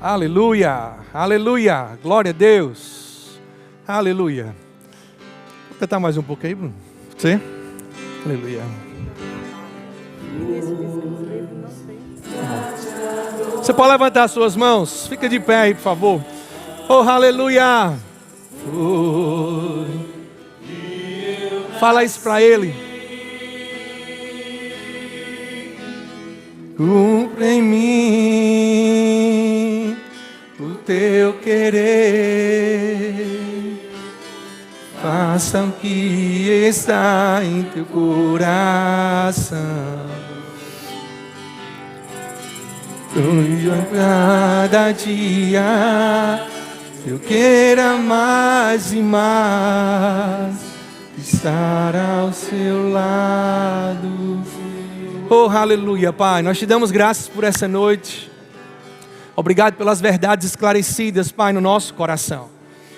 Aleluia, aleluia, glória a Deus, aleluia. Vou cantar mais um pouco aí, Bruno? Você? Aleluia. Você pode levantar as suas mãos, fica de pé aí, por favor. Oh, aleluia. Fala isso para ele. Cumpre em mim o teu querer, faça o que está em teu coração. Cada dia eu queira mais e mais estar ao seu lado. Oh, aleluia, Pai, nós te damos graças por essa noite. Obrigado pelas verdades esclarecidas, Pai, no nosso coração.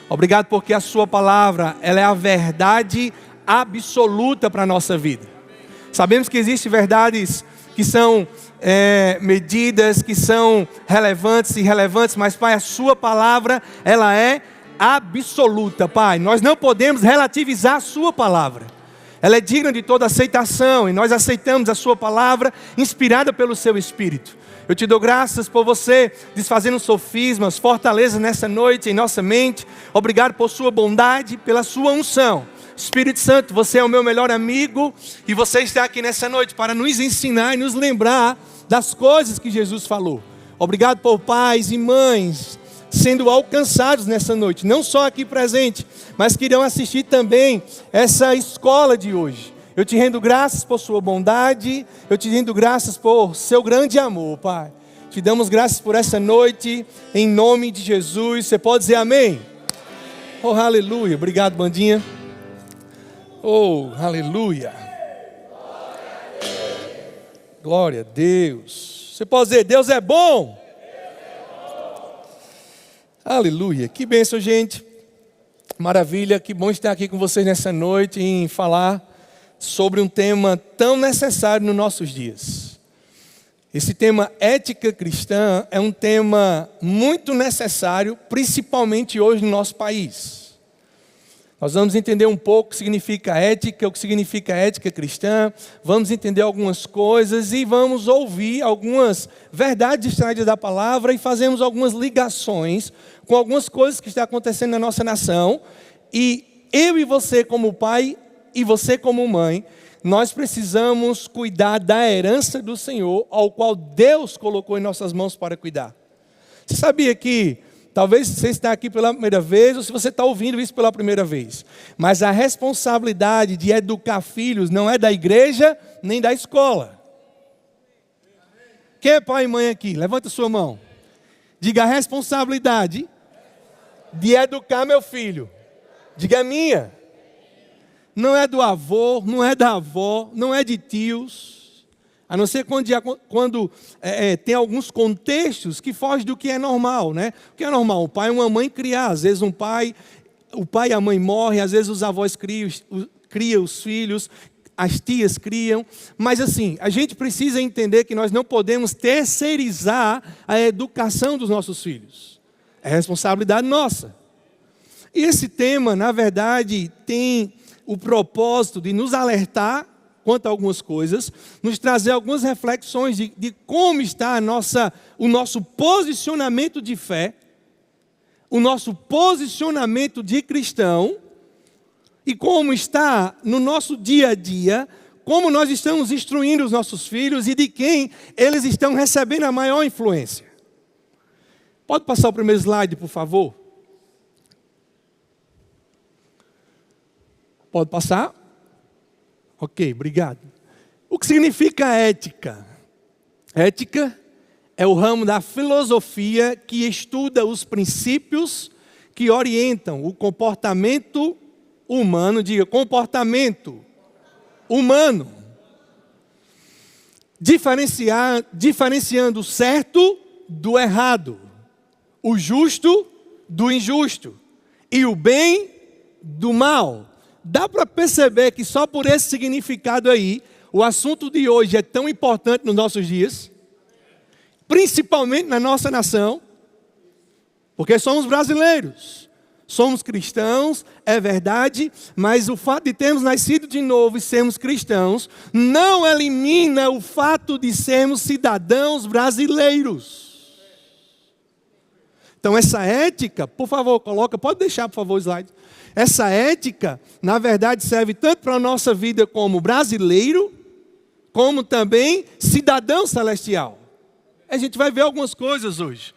Obrigado porque a sua palavra, ela é a verdade absoluta para a nossa vida. Sabemos que existem verdades que são medidas, que são relevantes e irrelevantes, mas, Pai, a sua palavra, ela é absoluta, Pai. Nós não podemos relativizar a sua palavra. Ela é digna de toda aceitação e nós aceitamos a sua palavra inspirada pelo seu Espírito. Eu te dou graças por você desfazendo sofismas, fortaleza nessa noite em nossa mente. Obrigado por sua bondade, pela sua unção. Espírito Santo, você é o meu melhor amigo e você está aqui nessa noite para nos ensinar e nos lembrar das coisas que Jesus falou. Obrigado por pais e mães sendo alcançados nessa noite, não só aqui presente, mas que irão assistir também essa escola de hoje. Eu te rendo graças por sua bondade, eu te rendo graças por seu grande amor, Pai. Te damos graças por essa noite, em nome de Jesus. Você pode dizer amém? Oh, aleluia. Obrigado, bandinha. Oh, aleluia. Glória a Deus. Você pode dizer, Deus é bom. Aleluia, que bênção, gente, maravilha, que bom estar aqui com vocês nessa noite em falar sobre um tema tão necessário nos nossos dias. Esse tema ética cristã é um tema muito necessário, principalmente hoje no nosso país. Nós vamos entender um pouco o que significa ética, o que significa ética cristã, vamos entender algumas coisas e vamos ouvir algumas verdades extraídas da palavra e fazemos algumas ligações com algumas coisas que estão acontecendo na nossa nação. E eu e você como pai e você como mãe, nós precisamos cuidar da herança do Senhor, ao qual Deus colocou em nossas mãos para cuidar. Você sabia que talvez você está aqui pela primeira vez, ou se você está ouvindo isso pela primeira vez. Mas a responsabilidade de educar filhos não é da igreja, nem da escola. Quem é pai e mãe aqui? Levanta sua mão. Diga a responsabilidade de educar meu filho. Diga a minha. Não é do avô, não é da avó, não é de tios. A não ser quando tem alguns contextos que fogem do que é normal, né? O que é normal? O pai e uma mãe criar. Às vezes o pai e a mãe morrem, às vezes os avós criam os filhos, as tias criam. Mas assim, a gente precisa entender que nós não podemos terceirizar a educação dos nossos filhos. É responsabilidade nossa. E esse tema, na verdade, tem o propósito de nos alertar quanto a algumas coisas, nos trazer algumas reflexões de como está o nosso posicionamento de fé, o nosso posicionamento de cristão, e como está no nosso dia a dia, como nós estamos instruindo os nossos filhos e de quem eles estão recebendo a maior influência. Pode passar o primeiro slide, por favor? Pode passar? Ok, obrigado. O que significa ética? Ética é o ramo da filosofia que estuda os princípios que orientam o comportamento humano. Diga, comportamento humano. Diferenciando o certo do errado, o justo do injusto e o bem do mal. Dá para perceber que só por esse significado aí, o assunto de hoje é tão importante nos nossos dias, principalmente na nossa nação. Porque somos brasileiros. Somos cristãos, é verdade, mas o fato de termos nascido de novo e sermos cristãos não elimina o fato de sermos cidadãos brasileiros. Então essa ética, por favor, pode deixar por favor o slide. Essa ética, na verdade, serve tanto para a nossa vida como brasileiro, como também cidadão celestial. A gente vai ver algumas coisas hoje.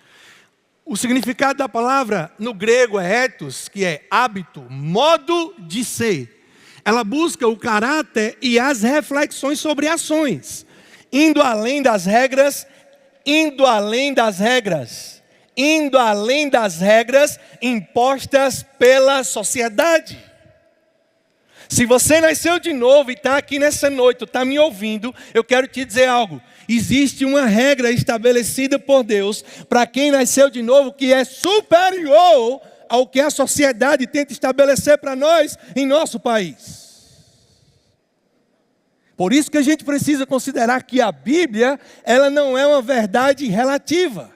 O significado da palavra no grego é ethos, que é hábito, modo de ser. Ela busca o caráter e as reflexões sobre ações, indo além das regras impostas pela sociedade. Se você nasceu de novo e está aqui nessa noite, está me ouvindo, eu quero te dizer algo. Existe uma regra estabelecida por Deus para quem nasceu de novo que é superior ao que a sociedade tenta estabelecer para nós em nosso país. Por isso que a gente precisa considerar que a Bíblia, ela não é uma verdade relativa.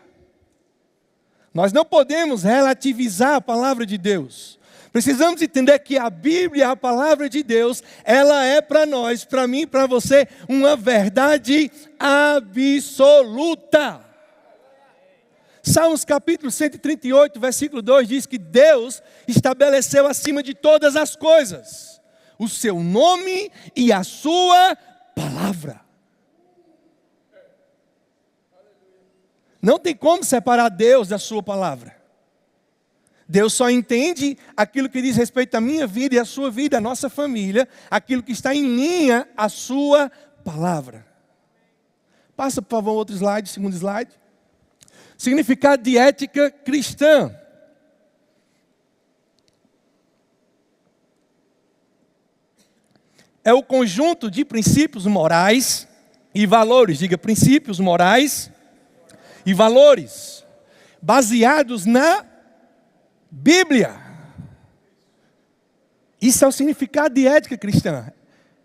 Nós não podemos relativizar a palavra de Deus. Precisamos entender que a Bíblia, a palavra de Deus, ela é para nós, para mim e para você, uma verdade absoluta. Salmos capítulo 138, versículo 2 diz que Deus estabeleceu acima de todas as coisas o seu nome e a sua palavra. Não tem como separar Deus da sua palavra. Deus só entende aquilo que diz respeito à minha vida e à sua vida, à nossa família, aquilo que está em linha à sua palavra. Passa, por favor, outro slide, segundo slide. Significado de ética cristã. É o conjunto de princípios morais e valores. Diga, princípios morais e valores, baseados na Bíblia. Isso é o significado de ética cristã.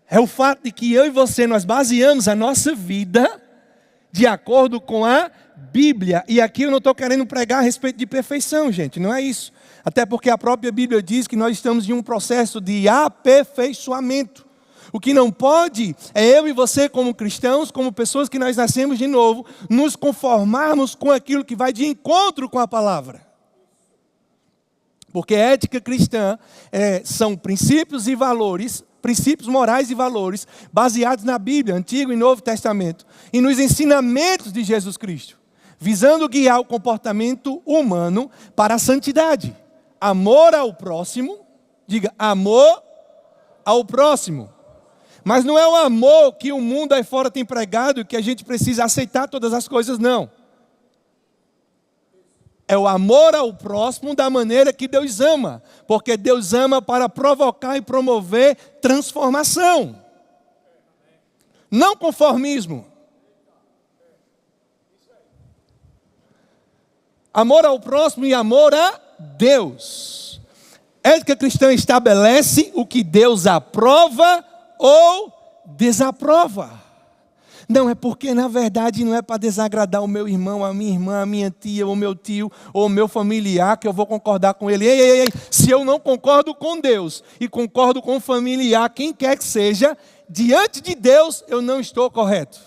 É o fato de que eu e você, nós baseamos a nossa vida de acordo com a Bíblia. E aqui eu não estou querendo pregar a respeito de perfeição, gente, não é isso. Até porque a própria Bíblia diz que nós estamos em um processo de aperfeiçoamento. O que não pode é eu e você, como cristãos, como pessoas que nós nascemos de novo, nos conformarmos com aquilo que vai de encontro com a palavra. Porque a ética cristã são princípios e valores, princípios morais e valores, baseados na Bíblia, Antigo e Novo Testamento, e nos ensinamentos de Jesus Cristo, visando guiar o comportamento humano para a santidade. Amor ao próximo, diga, amor ao próximo. Mas não é o amor que o mundo aí fora tem pregado e que a gente precisa aceitar todas as coisas, não. É o amor ao próximo da maneira que Deus ama. Porque Deus ama para provocar e promover transformação. Não conformismo. Amor ao próximo e amor a Deus. Ética cristã estabelece o que Deus aprova ou desaprova. Não é porque, na verdade, não é para desagradar o meu irmão, a minha irmã, a minha tia, o meu tio, ou o meu familiar, que eu vou concordar com ele. Ei. Se eu não concordo com Deus e concordo com o familiar, quem quer que seja, diante de Deus, eu não estou correto.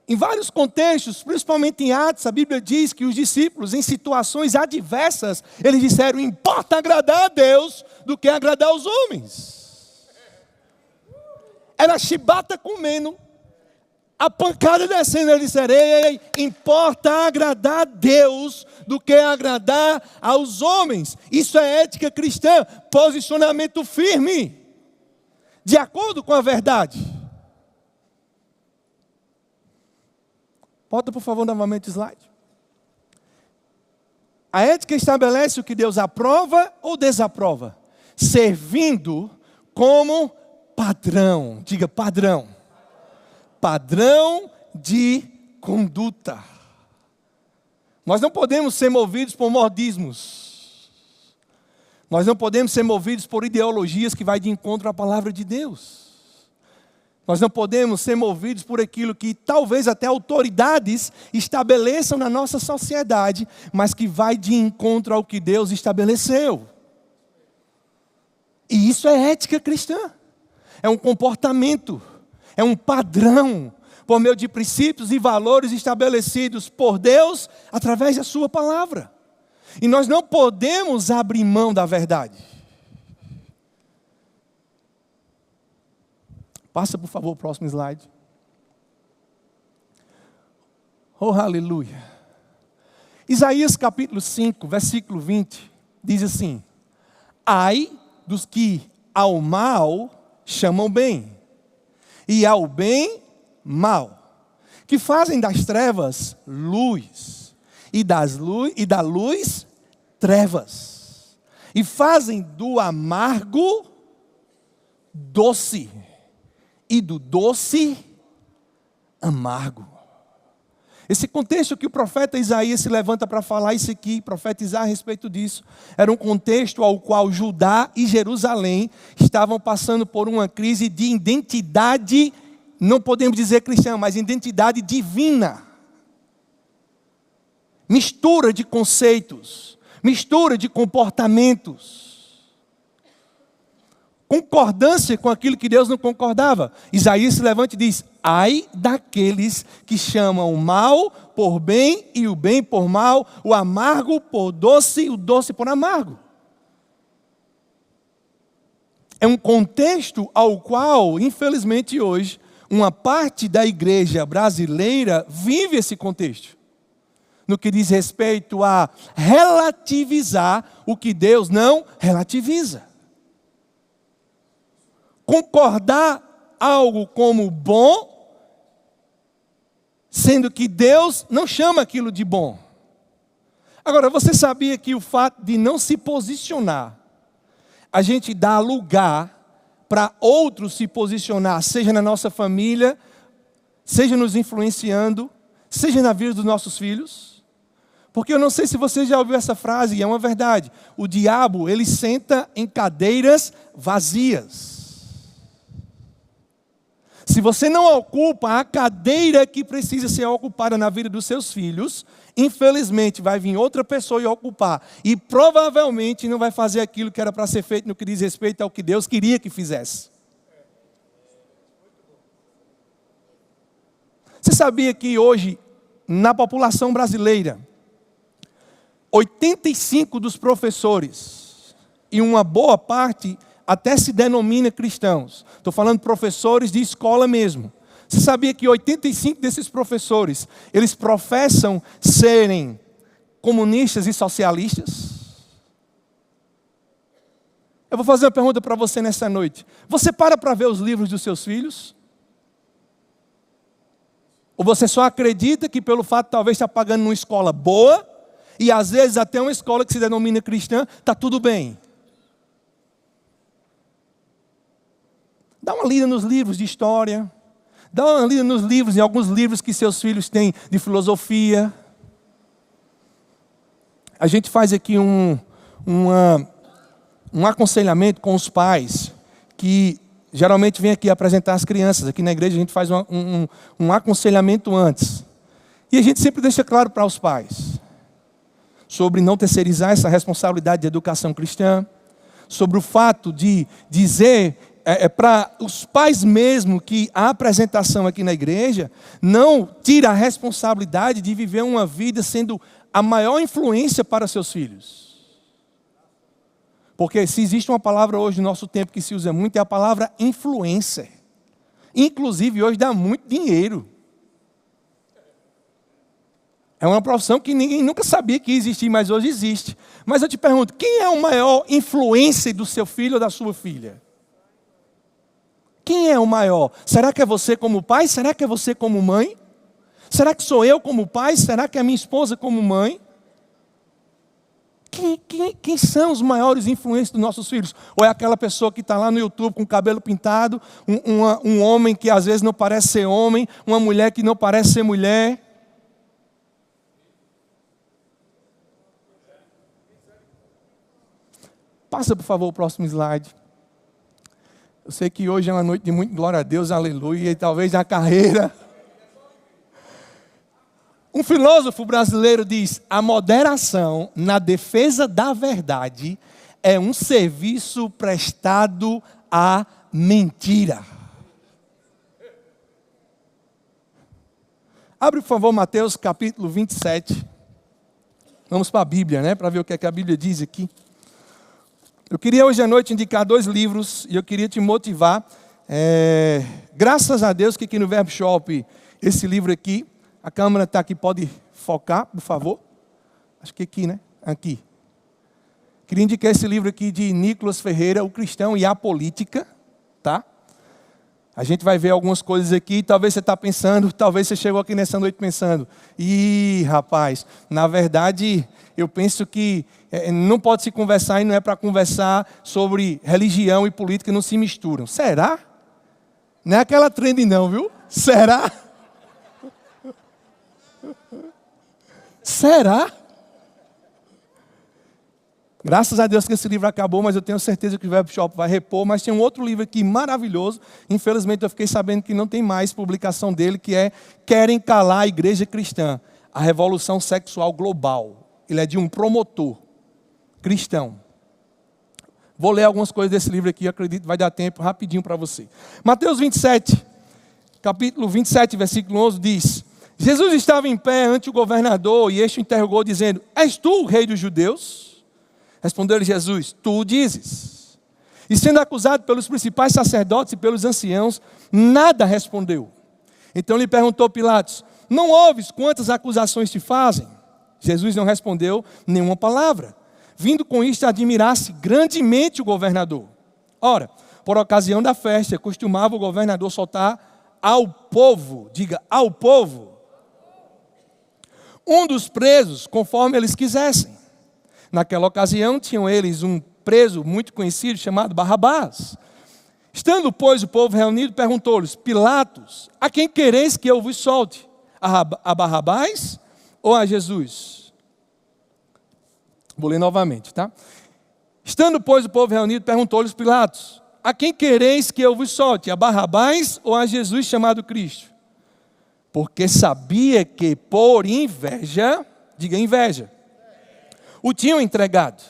Em vários contextos, principalmente em Atos, a Bíblia diz que os discípulos, em situações adversas, eles disseram, importa agradar a Deus do que agradar aos homens. Era chibata comendo, a pancada descendo, eles disseram, ei, importa agradar a Deus do que agradar aos homens. Isso é ética cristã, posicionamento firme, de acordo com a verdade. Bota por favor novamente o slide. A ética estabelece o que Deus aprova ou desaprova, servindo como padrão, diga padrão. Padrão de conduta. Nós não podemos ser movidos por modismos. Nós não podemos ser movidos por ideologias que vai de encontro à palavra de Deus. Nós não podemos ser movidos por aquilo que talvez até autoridades estabeleçam na nossa sociedade, mas que vai de encontro ao que Deus estabeleceu. E isso é ética cristã. É um comportamento, é um padrão, por meio de princípios e valores estabelecidos por Deus através da sua palavra. E nós não podemos abrir mão da verdade. Passa, por favor, o próximo slide. Oh, aleluia. Isaías capítulo 5, versículo 20, diz assim: ai dos que ao mal chamam bem, e ao bem mal, que fazem das trevas luz, e da luz trevas, e fazem do amargo doce, e do doce amargo. Esse contexto que o profeta Isaías se levanta para falar isso aqui, profetizar a respeito disso, era um contexto ao qual Judá e Jerusalém estavam passando por uma crise de identidade, não podemos dizer cristã, mas identidade divina. Mistura de conceitos, mistura de comportamentos. Concordância com aquilo que Deus não concordava. Isaías se levanta e diz: ai daqueles que chamam o mal por bem e o bem por mal, o amargo por doce e o doce por amargo. É um contexto ao qual, infelizmente hoje, uma parte da igreja brasileira vive esse contexto. No que diz respeito a relativizar o que Deus não relativiza. Concordar algo como bom, sendo que Deus não chama aquilo de bom. Agora, você sabia que o fato de não se posicionar, a gente dá lugar para outros se posicionar, seja na nossa família, seja nos influenciando, seja na vida dos nossos filhos? Porque eu não sei se você já ouviu essa frase, e é uma verdade. O diabo, ele senta em cadeiras vazias. Se você não ocupa a cadeira que precisa ser ocupada na vida dos seus filhos, infelizmente vai vir outra pessoa e ocupar. E provavelmente não vai fazer aquilo que era para ser feito no que diz respeito ao que Deus queria que fizesse. Você sabia que hoje, na população brasileira, 85% dos professores, e uma boa parte até se denomina cristãos. Estou falando de professores de escola mesmo. Você sabia que 85% desses professores, eles professam serem comunistas e socialistas? Eu vou fazer uma pergunta para você nessa noite. Você para ver os livros dos seus filhos? Ou você só acredita que pelo fato de talvez estar pagando numa escola boa, e às vezes até uma escola que se denomina cristã, está tudo bem? Dá uma lida nos livros de história. Dá uma lida nos livros, em alguns livros que seus filhos têm de filosofia. A gente faz aqui um aconselhamento com os pais, que geralmente vem aqui apresentar as crianças. Aqui na igreja a gente faz um aconselhamento antes. E a gente sempre deixa claro para os pais sobre não terceirizar essa responsabilidade de educação cristã, sobre o fato de dizer para os pais mesmo que a apresentação aqui na igreja não tira a responsabilidade de viver uma vida sendo a maior influência para seus filhos. Porque se existe uma palavra hoje no nosso tempo que se usa muito, é a palavra influencer. Inclusive hoje dá muito dinheiro. É uma profissão que ninguém nunca sabia que existia, mas hoje existe. Mas eu te pergunto, quem é o maior influencer do seu filho ou da sua filha? Quem é o maior? Será que é você como pai? Será que é você como mãe? Será que sou eu como pai? Será que é minha esposa como mãe? Quem são os maiores influências dos nossos filhos? Ou é aquela pessoa que está lá no YouTube com o cabelo pintado, um homem que às vezes não parece ser homem, uma mulher que não parece ser mulher? Passa, por favor, o próximo slide. Eu sei que hoje é uma noite de muito glória a Deus, aleluia, e talvez na carreira. Um filósofo brasileiro diz: a moderação na defesa da verdade é um serviço prestado à mentira. Abre, por favor, Mateus capítulo 27. Vamos para a Bíblia, né? Para ver o que é que a Bíblia diz aqui. Eu queria hoje à noite indicar 2 livros e eu queria te motivar. Graças a Deus que aqui no Verbo Shop, esse livro aqui, a câmera está aqui, pode focar, por favor? Acho que aqui, né? Aqui. Queria indicar esse livro aqui de Nicolas Ferreira, O Cristão e a Política, tá? A gente vai ver algumas coisas aqui, talvez você está pensando, talvez você chegou aqui nessa noite pensando, rapaz, na verdade, eu penso que não pode se conversar e não é para conversar sobre religião e política, não se misturam. Será? Não é aquela trend não, viu? Será? Será? Graças a Deus que esse livro acabou, mas eu tenho certeza que o Verbo Shop vai repor. Mas tem um outro livro aqui maravilhoso. Infelizmente eu fiquei sabendo que não tem mais publicação dele, que é Querem Calar a Igreja Cristã, a Revolução Sexual Global. Ele é de um promotor cristão. Vou ler algumas coisas desse livro aqui, acredito que vai dar tempo rapidinho para você. Mateus 27, capítulo 27, versículo 11 diz: Jesus estava em pé ante o governador e este o interrogou dizendo: És tu o rei dos judeus? Respondeu-lhe Jesus: Tu o dizes. E sendo acusado pelos principais sacerdotes e pelos anciãos, nada respondeu. Então lhe perguntou Pilatos: Não ouves quantas acusações te fazem? Jesus não respondeu nenhuma palavra. Vindo com isto, admirasse grandemente o governador. Ora, por ocasião da festa, costumava o governador soltar ao povo, diga, ao povo, um dos presos, conforme eles quisessem. Naquela ocasião, tinham eles um preso muito conhecido, chamado Barrabás. Estando, pois, o povo reunido, perguntou-lhes: Pilatos, a quem quereis que eu vos solte? A Barrabás ou a Jesus? Vou ler novamente, tá? Estando, pois, o povo reunido, perguntou-lhes Pilatos: a quem quereis que eu vos solte? A Barrabás ou a Jesus chamado Cristo? Porque sabia que por inveja, diga inveja, o tinham entregado.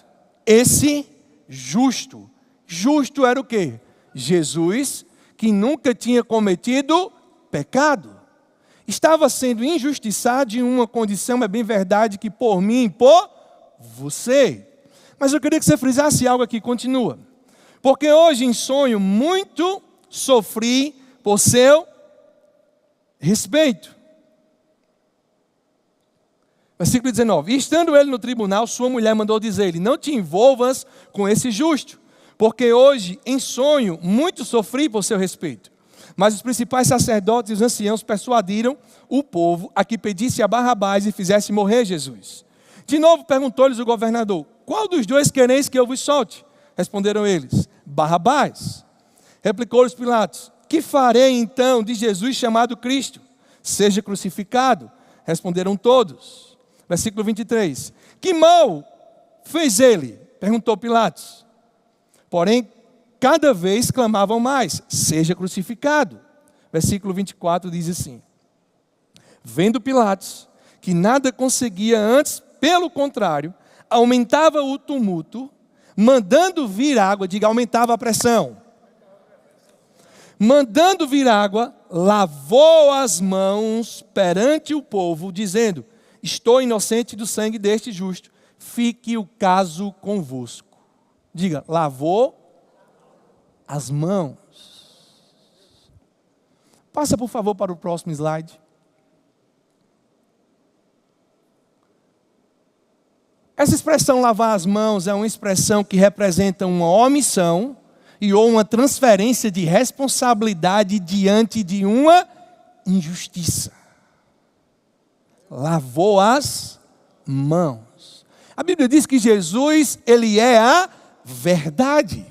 Esse justo. Justo era o quê? Jesus, que nunca tinha cometido pecado. Estava sendo injustiçado em uma condição, é bem verdade, que por mim e por você. Mas eu queria que você frisasse algo aqui, continua. Porque hoje em sonho muito sofri por seu respeito. Versículo 19. E estando ele no tribunal, sua mulher mandou dizer-lhe: Não te envolvas com esse justo, porque hoje em sonho muito sofri por seu respeito. Mas os principais sacerdotes e os anciãos persuadiram o povo a que pedisse a Barrabás e fizesse morrer Jesus. De novo perguntou-lhes o governador: Qual dos dois quereis que eu vos solte? Responderam eles: Barrabás. Replicou-lhes Pilatos: Que farei então de Jesus chamado Cristo? Seja crucificado. Responderam todos. Versículo 23. Que mal fez ele? Perguntou Pilatos. Porém, cada vez clamavam mais: seja crucificado. Versículo 24 diz assim: Vendo Pilatos que nada conseguia antes, pelo contrário, aumentava o tumulto, mandando vir água, diga, aumentava a pressão. Mandando vir água, lavou as mãos perante o povo, dizendo: Estou inocente do sangue deste justo, fique o caso convosco. Diga, lavou as mãos. Passa, por favor, para o próximo slide. Essa expressão lavar as mãos é uma expressão que representa uma omissão e ou uma transferência de responsabilidade diante de uma injustiça. Lavou as mãos. A Bíblia diz que Jesus, ele é a verdade.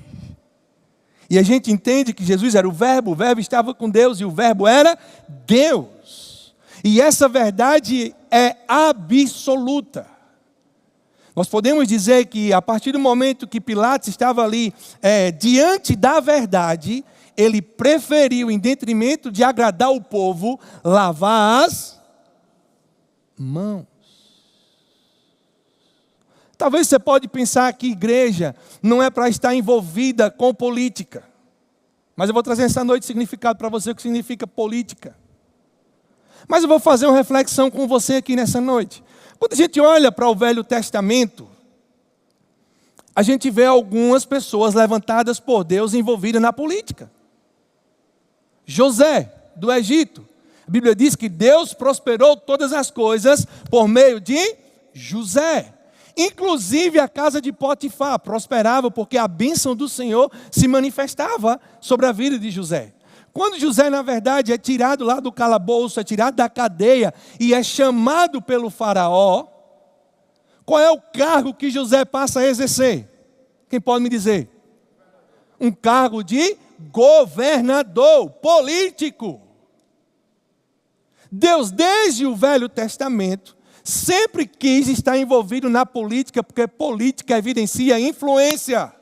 E a gente entende que Jesus era o Verbo estava com Deus e o Verbo era Deus. E essa verdade é absoluta. Nós podemos dizer que a partir do momento que Pilatos estava ali diante da verdade, ele preferiu, em detrimento de agradar o povo, lavar as mãos. Talvez você pode pensar que igreja não é para estar envolvida com política. Mas eu vou trazer essa noite significado para você, o que significa política. Mas eu vou fazer uma reflexão com você aqui nessa noite. Quando a gente olha para o Velho Testamento, a gente vê algumas pessoas levantadas por Deus envolvidas na política. José, do Egito. A Bíblia diz que Deus prosperou todas as coisas por meio de José. Inclusive a casa de Potifar prosperava porque a bênção do Senhor se manifestava sobre a vida de José. Quando José, na verdade, é tirado lá do calabouço, é tirado da cadeia e é chamado pelo faraó, qual é o cargo que José passa a exercer? Quem pode me dizer? Um cargo de governador, político. Deus, desde o Velho Testamento, sempre quis estar envolvido na política, porque política evidencia influência.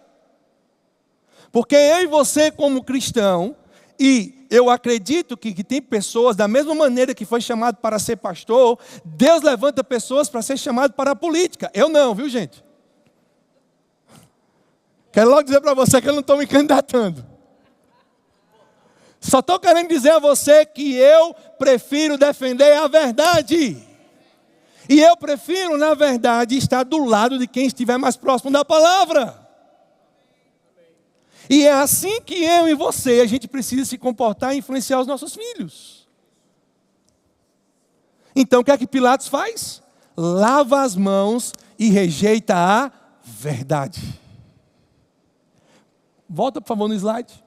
Porque eu e você, como cristão, e eu acredito que tem pessoas, da mesma maneira que foi chamado para ser pastor, Deus levanta pessoas para ser chamado para a política. Eu não, viu, gente? Quero logo dizer para você que eu não estou me candidatando. Só estou querendo dizer a você que eu prefiro defender a verdade. E eu prefiro, na verdade, estar do lado de quem estiver mais próximo da palavra. E é assim que eu e você, a gente precisa se comportar e influenciar os nossos filhos. Então, o que é que Pilatos faz? Lava as mãos e rejeita a verdade. Volta, por favor, no slide.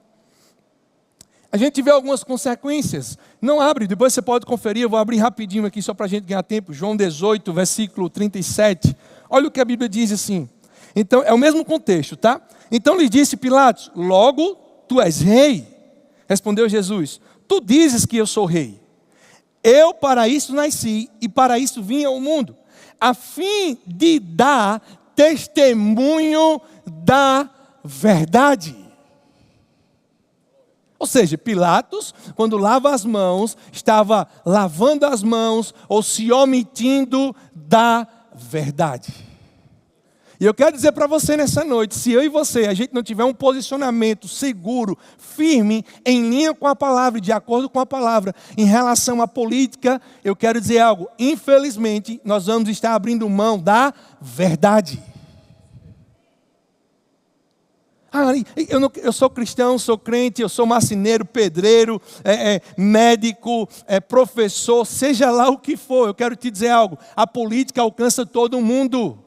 A gente vê algumas consequências. Não abre, depois você pode conferir. Eu vou abrir rapidinho aqui só para a gente ganhar tempo. João 18, versículo 37. Olha o que a Bíblia diz assim. Então, é o mesmo contexto, tá? Então lhe disse Pilatos: logo tu és rei. Respondeu Jesus: tu dizes que eu sou rei. Eu para isso nasci e para isso vim ao mundo, a fim de dar testemunho da verdade. Ou seja, Pilatos, quando lava as mãos, estava lavando as mãos ou se omitindo da verdade. E eu quero dizer para você nessa noite, se eu e você, a gente não tiver um posicionamento seguro, firme, em linha com a palavra, de acordo com a palavra, em relação à política, eu quero dizer algo, infelizmente, nós vamos estar abrindo mão da verdade. Eu sou cristão, sou crente, eu sou marceneiro, pedreiro, médico, professor, seja lá o que for, eu quero te dizer algo, a política alcança todo mundo.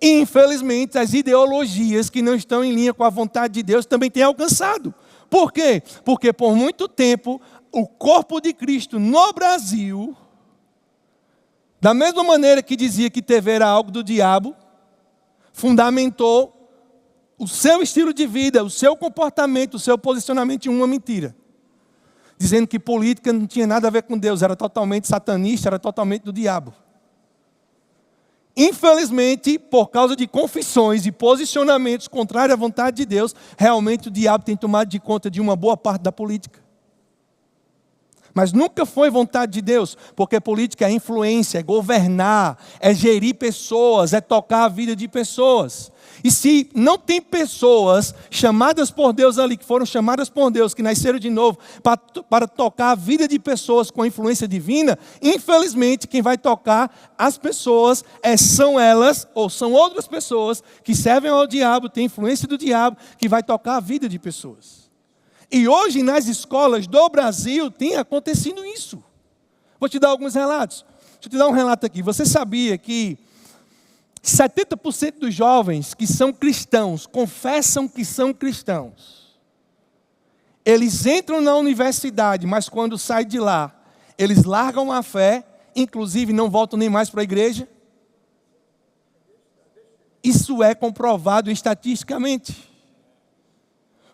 Infelizmente, as ideologias que não estão em linha com a vontade de Deus também têm alcançado. Por quê? Porque por muito tempo, o corpo de Cristo no Brasil, da mesma maneira que dizia que TV era algo do diabo, fundamentou o seu estilo de vida, o seu comportamento, o seu posicionamento em uma mentira. Dizendo que política não tinha nada a ver com Deus, era totalmente satanista, era totalmente do diabo. Infelizmente, por causa de confissões e posicionamentos contrários à vontade de Deus, realmente o diabo tem tomado de conta de uma boa parte da política. Mas nunca foi vontade de Deus, porque política é influência, é governar, é gerir pessoas, é tocar a vida de pessoas. E se não tem pessoas chamadas por Deus ali, que foram chamadas por Deus, que nasceram de novo, para tocar a vida de pessoas com influência divina, infelizmente quem vai tocar as pessoas são elas, ou são outras pessoas que servem ao diabo, têm influência do diabo, que vai tocar a vida de pessoas. E hoje nas escolas do Brasil tem acontecido isso. Vou te dar alguns relatos. Deixa eu te dar um relato aqui. Você sabia que 70% dos jovens que são cristãos, confessam que são cristãos. Eles entram na universidade, mas quando saem de lá, eles largam a fé, inclusive não voltam nem mais para a igreja? Isso é comprovado estatisticamente.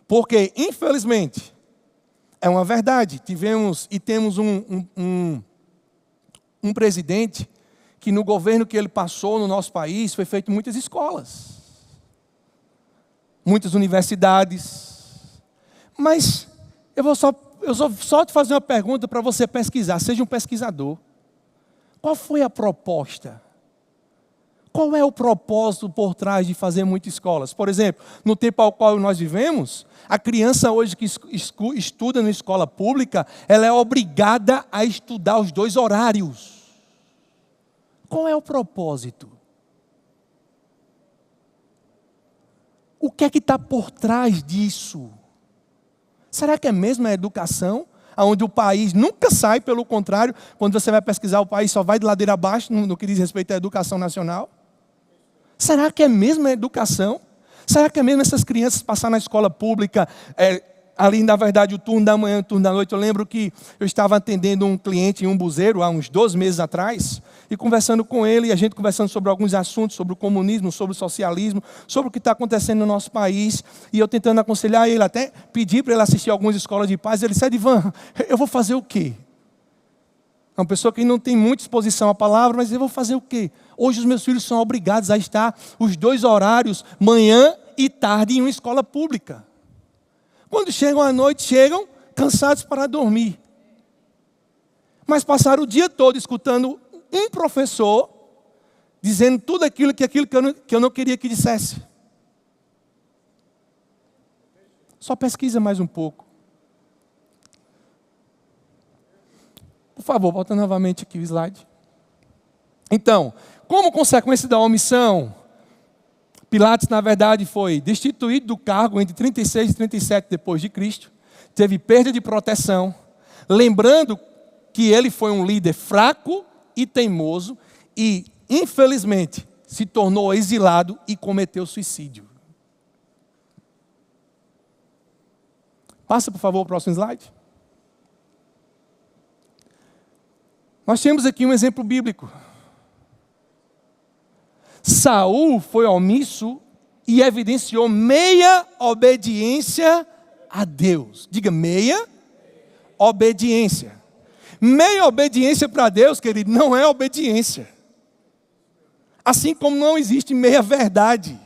Porque, infelizmente, é uma verdade. Tivemos e temos um presidente que no governo que ele passou no nosso país, foi feito muitas escolas, muitas universidades. Mas eu vou só te fazer uma pergunta para você pesquisar. Seja um pesquisador. Qual foi a proposta? Qual é o propósito por trás de fazer muitas escolas? Por exemplo, no tempo ao qual nós vivemos, a criança hoje que estuda na escola pública, ela é obrigada a estudar os 2 horários. Qual é o propósito? O que é que está por trás disso? Será que é mesmo a educação? Onde o país nunca sai, pelo contrário, quando você vai pesquisar, o país só vai de ladeira abaixo no que diz respeito à educação nacional? Será que é mesmo a educação? Será que é mesmo essas crianças passar na escola pública, ali na verdade o turno da manhã e o turno da noite? Eu lembro que eu estava atendendo um cliente em Umbuzeiro, há uns 12 meses atrás, e conversando com ele, e a gente conversando sobre alguns assuntos, sobre o comunismo, sobre o socialismo, sobre o que está acontecendo no nosso país, e eu tentando aconselhar ele, até pedir para ele assistir algumas escolas de paz. Ele disse: Edivan, eu vou fazer o quê? É uma pessoa que não tem muita exposição à palavra, mas eu vou fazer o quê? Hoje os meus filhos são obrigados a estar os 2 horários, manhã e tarde, em uma escola pública. Quando chegam à noite, chegam cansados para dormir. Mas passaram o dia todo escutando um professor dizendo tudo aquilo que eu não queria que dissesse. Só pesquisa mais um pouco. Por favor, volta novamente aqui o slide. Então, como consequência da omissão, Pilatos, na verdade, foi destituído do cargo entre 36 e 37 depois de Cristo. Teve perda de proteção. Lembrando que ele foi um líder fraco e teimoso e, infelizmente, se tornou exilado e cometeu suicídio. Passa, por favor, o próximo slide. Nós temos aqui um exemplo bíblico. Saul foi omisso e evidenciou meia obediência a Deus. Diga, meia obediência. Meia obediência para Deus, querido, não é obediência. Assim como não existe meia verdade.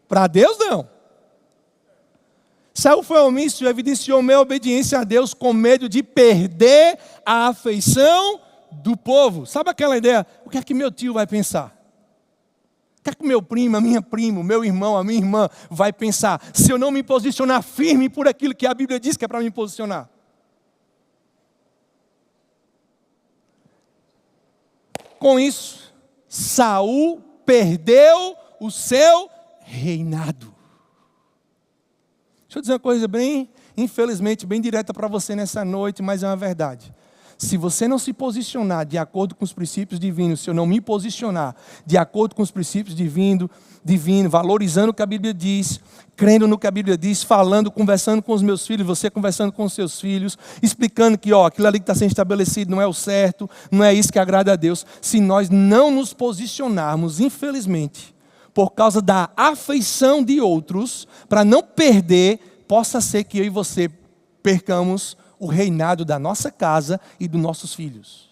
Para Deus, não. Saul foi omisso e evidenciou meia obediência a Deus com medo de perder a afeição do povo. Sabe aquela ideia? O que é que meu tio vai pensar? O que é que meu primo, a minha prima, o meu irmão, a minha irmã vai pensar se eu não me posicionar firme por aquilo que a Bíblia diz que é para me posicionar? Com isso, Saul perdeu o seu reinado. Deixa eu dizer uma coisa bem, infelizmente, bem direta para você nessa noite, mas é uma verdade. Se você não se posicionar de acordo com os princípios divinos, se eu não me posicionar de acordo com os princípios divinos, valorizando o que a Bíblia diz, crendo no que a Bíblia diz, falando, conversando com os meus filhos, você conversando com os seus filhos, explicando que aquilo ali que está sendo estabelecido não é o certo, não é isso que agrada a Deus. Se nós não nos posicionarmos, infelizmente, por causa da afeição de outros, para não perder, possa ser que eu e você percamos o reinado da nossa casa e dos nossos filhos.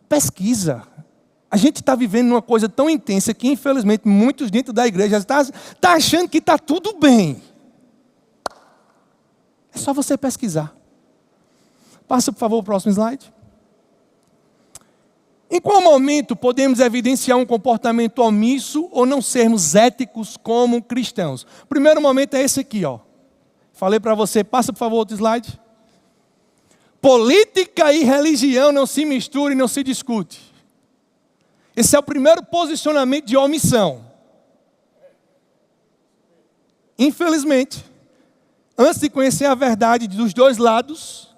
Pesquisa. A gente está vivendo uma coisa tão intensa que, infelizmente, muitos dentro da igreja estão achando que está tudo bem. É só você pesquisar. Passa, por favor, o próximo slide. Em qual momento podemos evidenciar um comportamento omisso ou não sermos éticos como cristãos? O primeiro momento é esse aqui, ó. Falei para você, passa por favor outro slide. Política e religião não se misturam e não se discute. Esse é o primeiro posicionamento de omissão. Infelizmente, antes de conhecer a verdade dos 2 lados,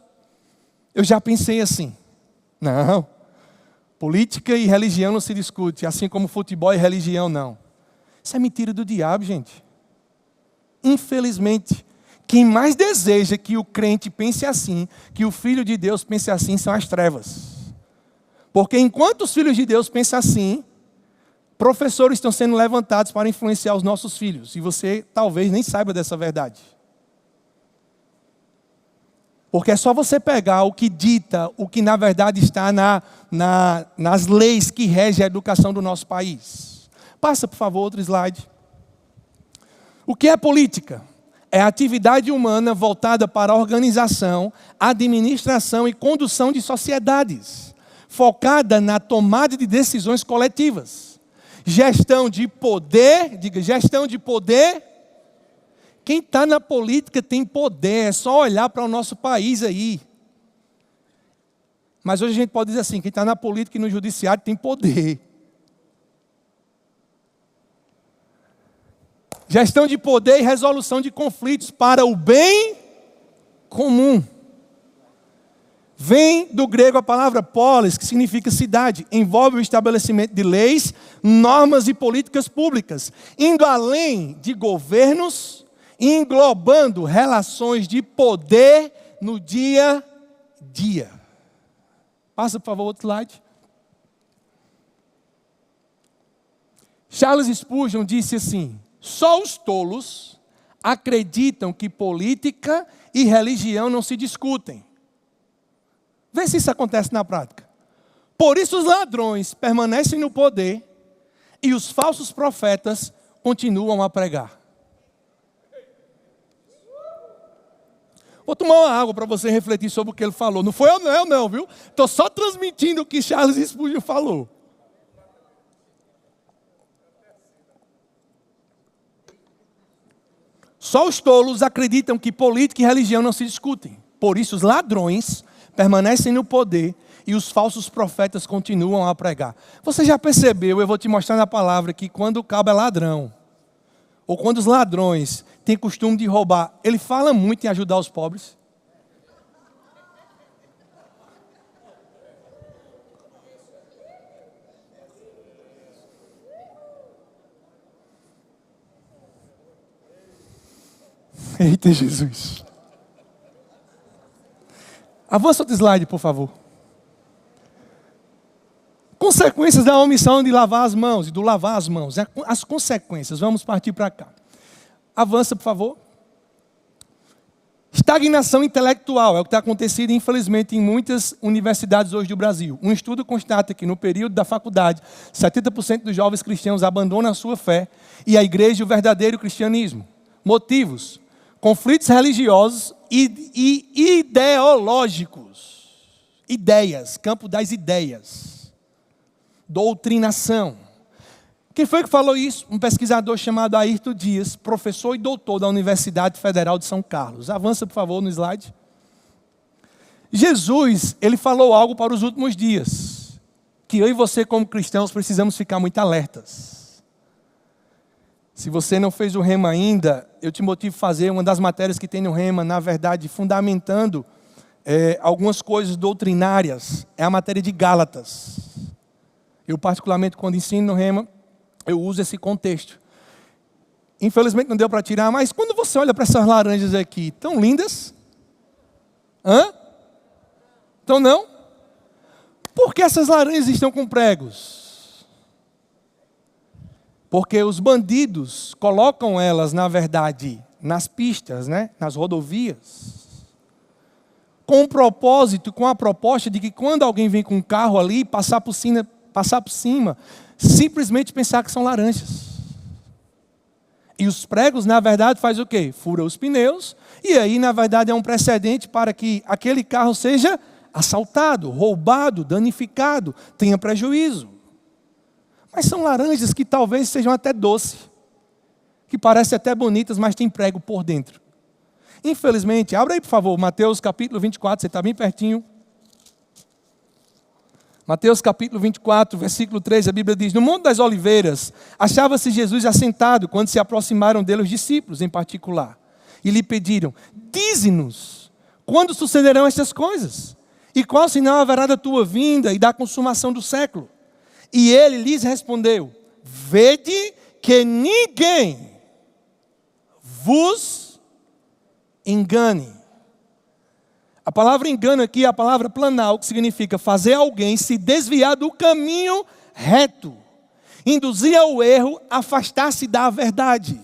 eu já pensei assim, não. Política e religião não se discute, assim como futebol e religião não. Isso é mentira do diabo, gente. Infelizmente, quem mais deseja que o crente pense assim, que o filho de Deus pense assim, são as trevas. Porque enquanto os filhos de Deus pensam assim, professores estão sendo levantados para influenciar os nossos filhos. E você talvez nem saiba dessa verdade. Porque é só você pegar o que dita, o que na verdade está nas leis que regem a educação do nosso país. Passa, por favor, outro slide. O que é política? É a atividade humana voltada para a organização, administração e condução de sociedades, focada na tomada de decisões coletivas. Gestão de poder, diga, gestão de poder. Quem está na política tem poder, é só olhar para o nosso país aí. Mas hoje a gente pode dizer assim, quem está na política e no judiciário tem poder. Gestão de poder e resolução de conflitos para o bem comum. Vem do grego a palavra polis, que significa cidade. Envolve o estabelecimento de leis, normas e políticas públicas, indo além de governos, englobando relações de poder no dia a dia. Passa, por favor, outro slide. Charles Spurgeon disse assim: só os tolos acreditam que política e religião não se discutem. Vê se isso acontece na prática. Por isso os ladrões permanecem no poder e os falsos profetas continuam a pregar. Vou tomar uma água para você refletir sobre o que ele falou. Não foi eu não, viu? Estou só transmitindo o que Charles Spurgeon falou. Só os tolos acreditam que política e religião não se discutem. Por isso os ladrões permanecem no poder e os falsos profetas continuam a pregar. Você já percebeu, eu vou te mostrar na palavra, que quando o cabo é ladrão, ou quando os ladrões têm costume de roubar, ele fala muito em ajudar os pobres. Eita Jesus. Avança outro slide, por favor. Consequências da omissão de lavar as mãos e do lavar as mãos. As consequências, vamos partir para cá. Avança, por favor. Estagnação intelectual é o que está acontecendo, infelizmente, em muitas universidades hoje do Brasil. Um estudo constata que no período da faculdade, 70% dos jovens cristãos abandonam a sua fé e a igreja e o verdadeiro cristianismo. Motivos: conflitos religiosos e ideológicos. Ideias, campo das ideias. Doutrinação. Quem foi que falou isso? Um pesquisador chamado Ayrton Dias, professor e doutor da Universidade Federal de São Carlos. Avança, por favor, no slide. Jesus, ele falou algo para os últimos dias, que eu e você, como cristãos, precisamos ficar muito alertas. Se você não fez o Rema ainda, eu te motivo a fazer uma das matérias que tem no Rema, na verdade, fundamentando algumas coisas doutrinárias. É a matéria de Gálatas. Eu, particularmente, quando ensino no Rema, eu uso esse contexto. Infelizmente não deu para tirar, mas quando você olha para essas laranjas aqui, tão lindas? Hã? Então não? Por que essas laranjas estão com pregos? Porque os bandidos colocam elas, na verdade, nas pistas, né? Nas rodovias, com o propósito, com a proposta de que quando alguém vem com um carro ali, passar por cima, simplesmente pensar que são laranjas. E os pregos, na verdade, faz o quê? Fura os pneus, e aí, na verdade, é um precedente para que aquele carro seja assaltado, roubado, danificado, tenha prejuízo. Mas são laranjas que talvez sejam até doces, que parecem até bonitas, mas tem prego por dentro. Infelizmente, abra aí, por favor, Mateus capítulo 24, você está bem pertinho. Mateus capítulo 24, versículo 3, a Bíblia diz: no Monte das Oliveiras, achava-se Jesus assentado, quando se aproximaram dele os discípulos em particular, e lhe pediram: dize-nos, quando sucederão estas coisas? E qual sinal haverá da tua vinda e da consumação do século? E ele lhes respondeu: vede que ninguém vos engane. A palavra engano aqui é a palavra planal, que significa fazer alguém se desviar do caminho reto, induzir ao erro, afastar-se da verdade.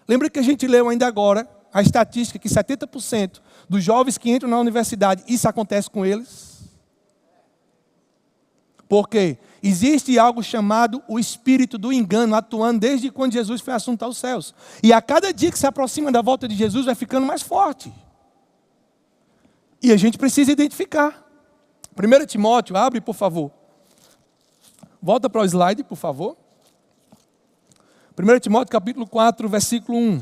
Lembra que a gente leu ainda agora a estatística que 70% dos jovens que entram na universidade, isso acontece com eles? Por quê? Existe algo chamado o espírito do engano, atuando desde quando Jesus foi assunto aos céus. E a cada dia que se aproxima da volta de Jesus, vai ficando mais forte. E a gente precisa identificar. 1 Timóteo, abre por favor. Volta para o slide, por favor. 1 Timóteo capítulo 4, versículo 1.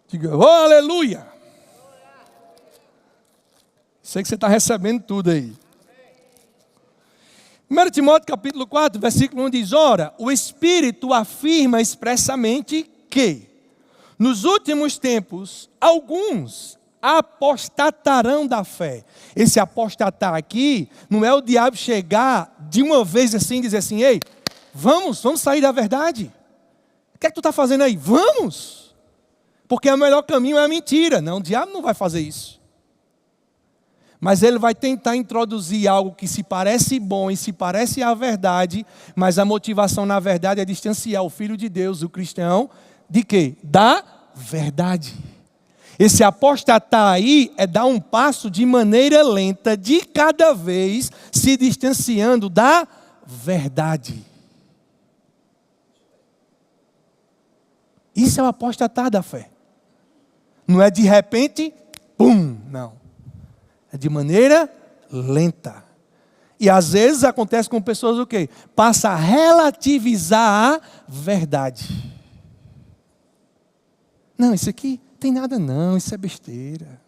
Diga, oh, aleluia! Sei que você está recebendo tudo aí. 1 Timóteo capítulo 4, versículo 1 diz, ora, o Espírito afirma expressamente que, nos últimos tempos, alguns apostatarão da fé. Esse apostatar aqui, não é o diabo chegar de uma vez assim e dizer assim, ei, vamos sair da verdade. O que é que tu está fazendo aí? Vamos! Porque o melhor caminho é a mentira. Não, o diabo não vai fazer isso. Mas ele vai tentar introduzir algo que se parece bom e se parece a verdade, mas a motivação na verdade é distanciar o Filho de Deus, o cristão, de quê? Da verdade. Esse apostatar aí é dar um passo de maneira lenta, de cada vez se distanciando da verdade. Isso é o apostatar da fé. Não é de repente, pum, não. É de maneira lenta. E às vezes acontece com pessoas o quê? Passa a relativizar a verdade. Não, isso aqui tem nada não, isso é besteira.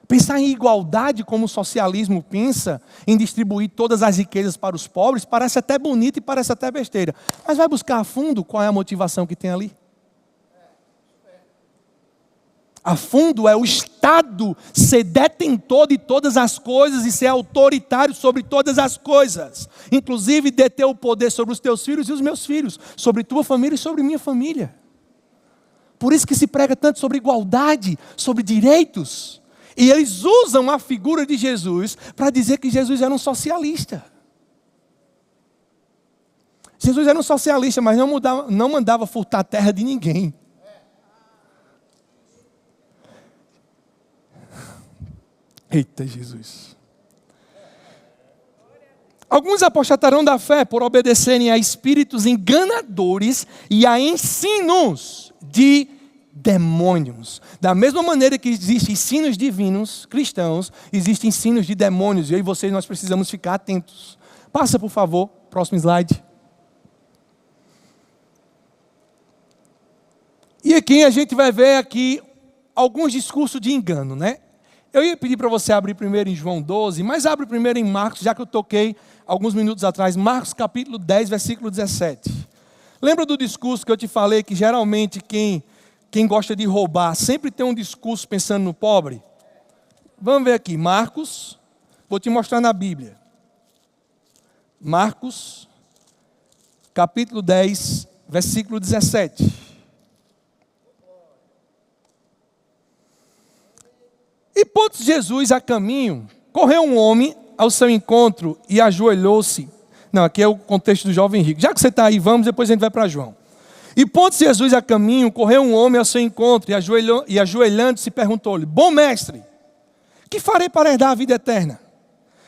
Pensar em igualdade como o socialismo pensa, em distribuir todas as riquezas para os pobres, parece até bonito e parece até besteira. Mas vai buscar a fundo qual é a motivação que tem ali. A fundo é o Estado ser detentor de todas as coisas e ser autoritário sobre todas as coisas. Inclusive deter o poder sobre os teus filhos e os meus filhos, sobre tua família e sobre minha família. Por isso que se prega tanto sobre igualdade, sobre direitos. E eles usam a figura de Jesus para dizer que Jesus era um socialista. Jesus era um socialista, mas não mandava furtar a terra de ninguém. Eita Jesus. Alguns apostatarão da fé por obedecerem a espíritos enganadores e a ensinos de demônios. Da mesma maneira que existem ensinos divinos cristãos, existem ensinos de demônios. E eu e vocês nós precisamos ficar atentos. Passa por favor, próximo slide. E aqui a gente vai ver aqui alguns discursos de engano, né? Eu ia pedir para você abrir primeiro em João 12, mas abre primeiro em Marcos, já que eu toquei alguns minutos atrás. Marcos capítulo 10, versículo 17. Lembra do discurso que eu te falei, que geralmente quem gosta de roubar sempre tem um discurso pensando no pobre? Vamos ver aqui, Marcos, vou te mostrar na Bíblia. Marcos, capítulo 10, versículo 17. E pondo Jesus a caminho, correu um homem ao seu encontro e ajoelhou-se. Não, aqui é o contexto do jovem rico. Já que você está aí, vamos, depois a gente vai para João. E pondo Jesus a caminho, correu um homem ao seu encontro e ajoelhando-se perguntou-lhe, bom mestre, que farei para herdar a vida eterna?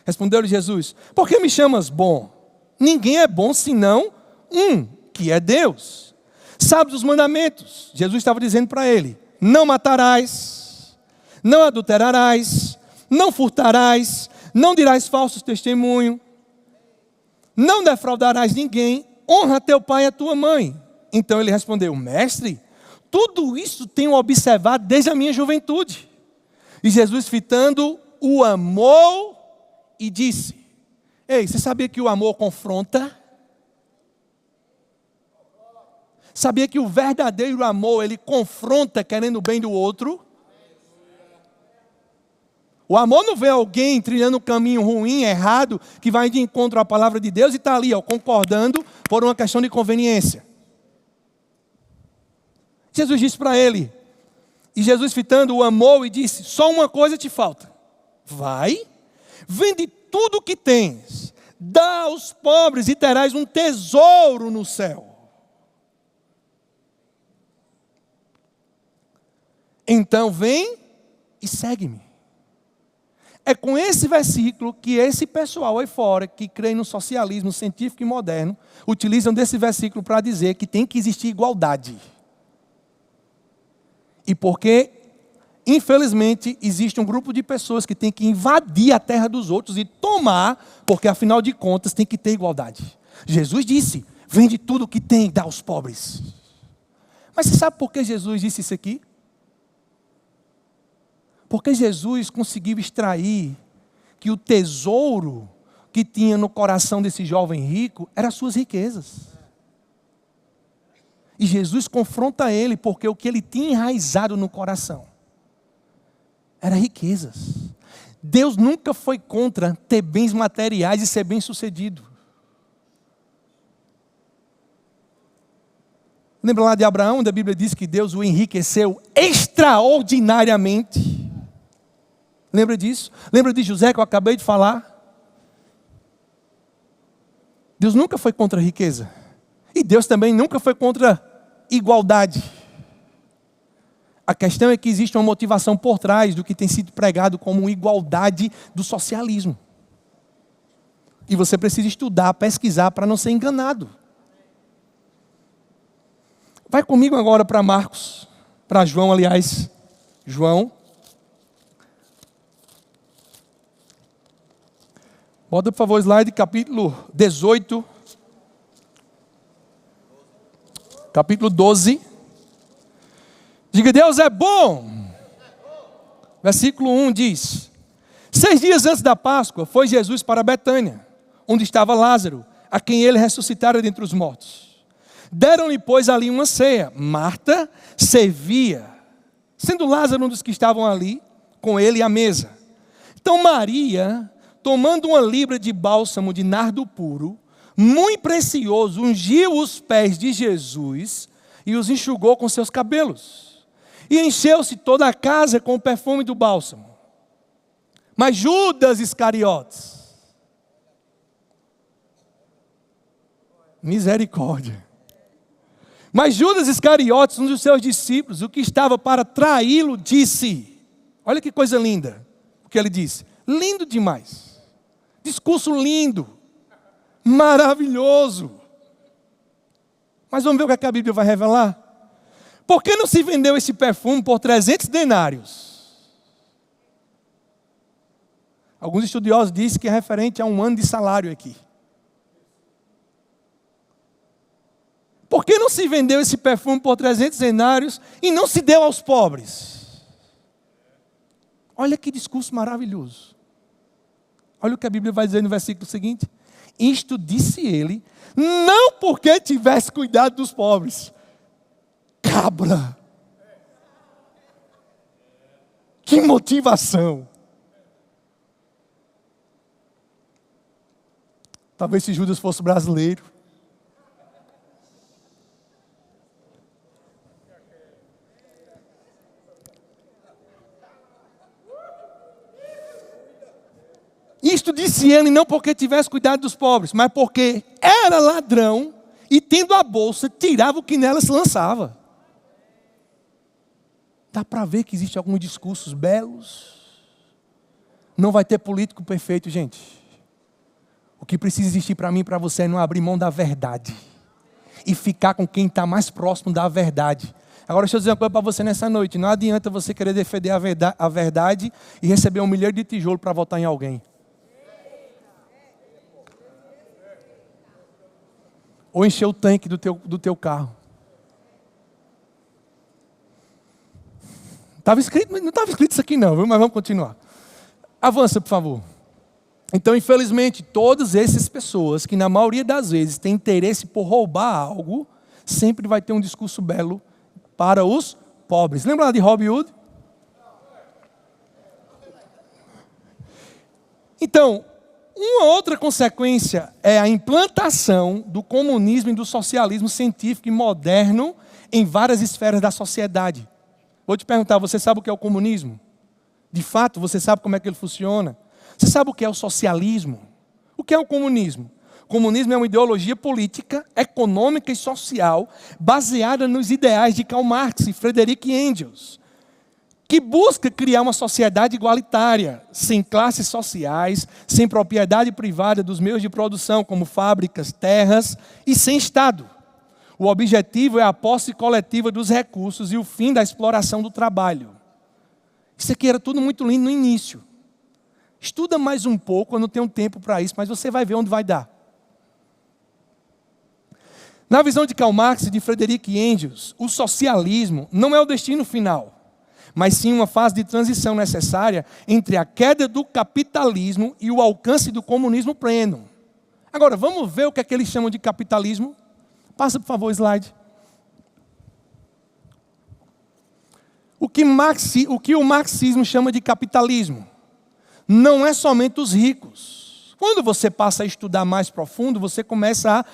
Respondeu-lhe Jesus, por que me chamas bom? Ninguém é bom senão um, que é Deus. Sabe dos mandamentos? Jesus estava dizendo para ele, não matarás, não adulterarás, não furtarás, não dirás falsos testemunhos, não defraudarás ninguém, honra teu pai e a tua mãe. Então ele respondeu, mestre, tudo isso tenho observado desde a minha juventude. E Jesus, fitando, o amou e disse, ei, você sabia que o amor confronta? Sabia que o verdadeiro amor, ele confronta querendo o bem do outro? O amor não vê alguém trilhando um caminho ruim, errado, que vai de encontro à palavra de Deus e está ali, concordando por uma questão de conveniência. Jesus disse para ele, e Jesus fitando o amou e disse, só uma coisa te falta. Vai, vende tudo o que tens, dá aos pobres e terás um tesouro no céu. Então vem e segue-me. É com esse versículo que esse pessoal aí fora, que crê no socialismo científico e moderno, utilizam desse versículo para dizer que tem que existir igualdade. E porque, infelizmente, existe um grupo de pessoas que tem que invadir a terra dos outros e tomar, porque afinal de contas tem que ter igualdade. Jesus disse, vende tudo o que tem e dá aos pobres. Mas você sabe por que Jesus disse isso aqui? Porque Jesus conseguiu extrair que o tesouro que tinha no coração desse jovem rico eram as suas riquezas. E Jesus confronta ele porque o que ele tinha enraizado no coração era riquezas. Deus nunca foi contra ter bens materiais e ser bem-sucedido. Lembra lá de Abraão, onde a Bíblia diz que Deus o enriqueceu extraordinariamente? Lembra disso? Lembra de José que eu acabei de falar? Deus nunca foi contra a riqueza. E Deus também nunca foi contra igualdade. A questão é que existe uma motivação por trás do que tem sido pregado como igualdade do socialismo. E você precisa estudar, pesquisar para não ser enganado. Vai comigo agora para Marcos, para João, aliás. João. Bota, por favor, slide, capítulo 18. Capítulo 12. Diga, Deus é bom. Versículo 1 diz: 6 dias antes da Páscoa, foi Jesus para Betânia, onde estava Lázaro, a quem ele ressuscitara dentre os mortos. Deram-lhe, pois, ali uma ceia. Marta servia, sendo Lázaro um dos que estavam ali com ele à mesa. Então Maria, tomando uma libra de bálsamo de nardo puro, muito precioso, ungiu os pés de Jesus e os enxugou com seus cabelos. E encheu-se toda a casa com o perfume do bálsamo. Mas Judas Iscariotes, misericórdia. Mas Judas Iscariotes, um dos seus discípulos, o que estava para traí-lo, disse, olha que coisa linda, o que ele disse, lindo demais, discurso lindo, maravilhoso. Mas vamos ver o que a Bíblia vai revelar? Por que não se vendeu esse perfume por 300 denários? Alguns estudiosos dizem que é referente a 1 ano de salário aqui. Por que não se vendeu esse perfume por 300 denários e não se deu aos pobres? Olha que discurso maravilhoso. Olha o que a Bíblia vai dizer no versículo seguinte. Isto disse ele, não porque tivesse cuidado dos pobres. Cabra. Que motivação. Talvez se Judas fosse brasileiro. Isto disse ele não porque tivesse cuidado dos pobres, mas porque era ladrão e tendo a bolsa, tirava o que nela se lançava. Dá para ver que existem alguns discursos belos. Não vai ter político perfeito, gente. O que precisa existir para mim e para você é não abrir mão da verdade. E ficar com quem está mais próximo da verdade. Agora deixa eu dizer uma coisa para você nessa noite. Não adianta você querer defender a verdade e receber 1 milhão de tijolo para votar em alguém. Ou encher o tanque do teu carro. Não estava escrito isso aqui não, viu? Mas vamos continuar. Avança, por favor. Então, infelizmente, todas essas pessoas que na maioria das vezes têm interesse por roubar algo, sempre vai ter um discurso belo para os pobres. Lembra lá de Robin Hood? Então, uma outra consequência é a implantação do comunismo e do socialismo científico e moderno em várias esferas da sociedade. Vou te perguntar, você sabe o que é o comunismo? De fato, você sabe como é que ele funciona? Você sabe o que é o socialismo? O que é o comunismo? O comunismo é uma ideologia política, econômica e social baseada nos ideais de Karl Marx e Friedrich Engels, que busca criar uma sociedade igualitária, sem classes sociais, sem propriedade privada dos meios de produção, como fábricas, terras, e sem Estado. O objetivo é a posse coletiva dos recursos e o fim da exploração do trabalho. Isso aqui era tudo muito lindo no início. Estuda mais um pouco, eu não tenho tempo para isso, mas você vai ver onde vai dar. Na visão de Karl Marx e de Friedrich Engels, o socialismo não é o destino final, mas sim uma fase de transição necessária entre a queda do capitalismo e o alcance do comunismo pleno. Agora, vamos ver o que é que eles chamam de capitalismo? Passa, por favor, o slide. O que o marxismo chama de capitalismo não é somente os ricos. Quando você passa a estudar mais profundo, você começa a,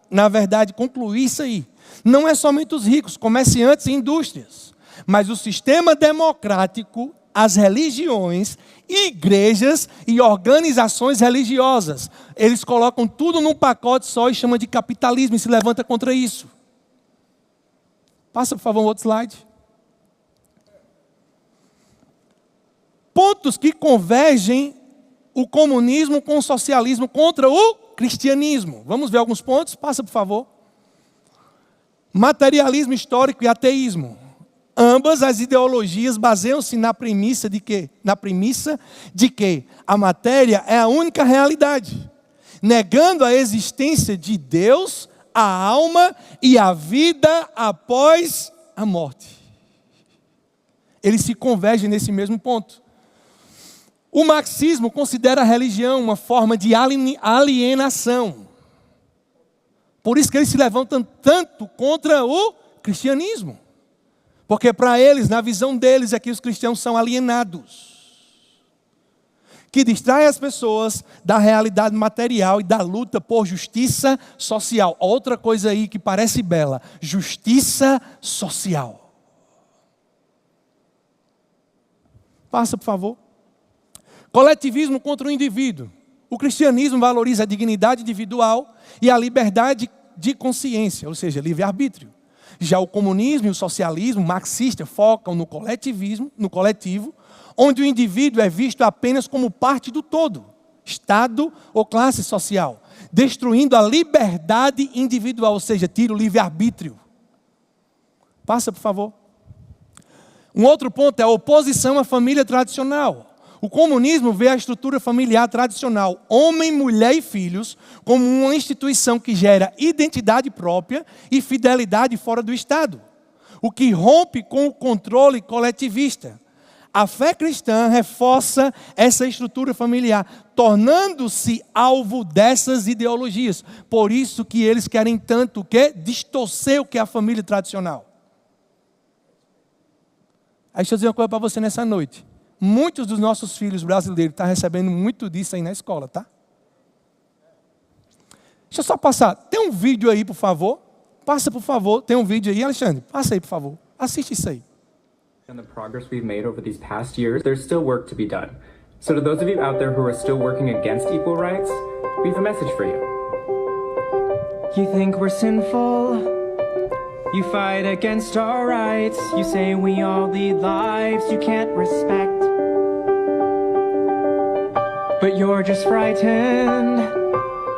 na verdade, concluir isso aí. Não é somente os ricos, comerciantes e indústrias, mas o sistema democrático, as religiões, igrejas e organizações religiosas. Eles colocam tudo num pacote só e chamam de capitalismo e se levanta contra isso. Passa, por favor, um outro slide. Pontos que convergem o comunismo com o socialismo contra o cristianismo. Vamos ver alguns pontos? Passa, por favor. Materialismo histórico e ateísmo. Ambas as ideologias baseiam-se na premissa de que a matéria é a única realidade, negando a existência de Deus, a alma e a vida após a morte. Eles se convergem nesse mesmo ponto. O marxismo considera a religião uma forma de alienação. Por isso que eles se levantam tanto contra o cristianismo. Porque para eles, na visão deles, é que os cristãos são alienados. Que distraem as pessoas da realidade material e da luta por justiça social. Outra coisa aí que parece bela, justiça social. Passa, por favor. Coletivismo contra o indivíduo. O cristianismo valoriza a dignidade individual e a liberdade de consciência, ou seja, livre-arbítrio. Já o comunismo e o socialismo marxista focam no coletivo, onde o indivíduo é visto apenas como parte do todo, estado ou classe social, destruindo a liberdade individual, ou seja, tira o livre-arbítrio. Passa, por favor. Um outro ponto é a oposição à família tradicional. O comunismo vê a estrutura familiar tradicional, homem, mulher e filhos, como uma instituição que gera identidade própria e fidelidade fora do Estado, o que rompe com o controle coletivista. A fé cristã reforça essa estrutura familiar, tornando-se alvo dessas ideologias. Por isso que eles querem tanto o quê? Distorcer o que é a família tradicional. Aí deixa eu dizer uma coisa para você nessa noite. Muitos dos nossos filhos brasileiros estão recebendo muito disso aí na escola, tá? Deixa eu só passar. Tem um vídeo aí, por favor. Passa, por favor. Tem um vídeo aí, Alexandre. Passa aí, por favor. Assiste isso aí. And the progress we've made over these past years, there's still work to be done. So to those of you out there who are still working against equal rights, we have a message for you. You think we're sinful? You fight against our rights. You say we all lead lives you can't respect. But you're just frightened.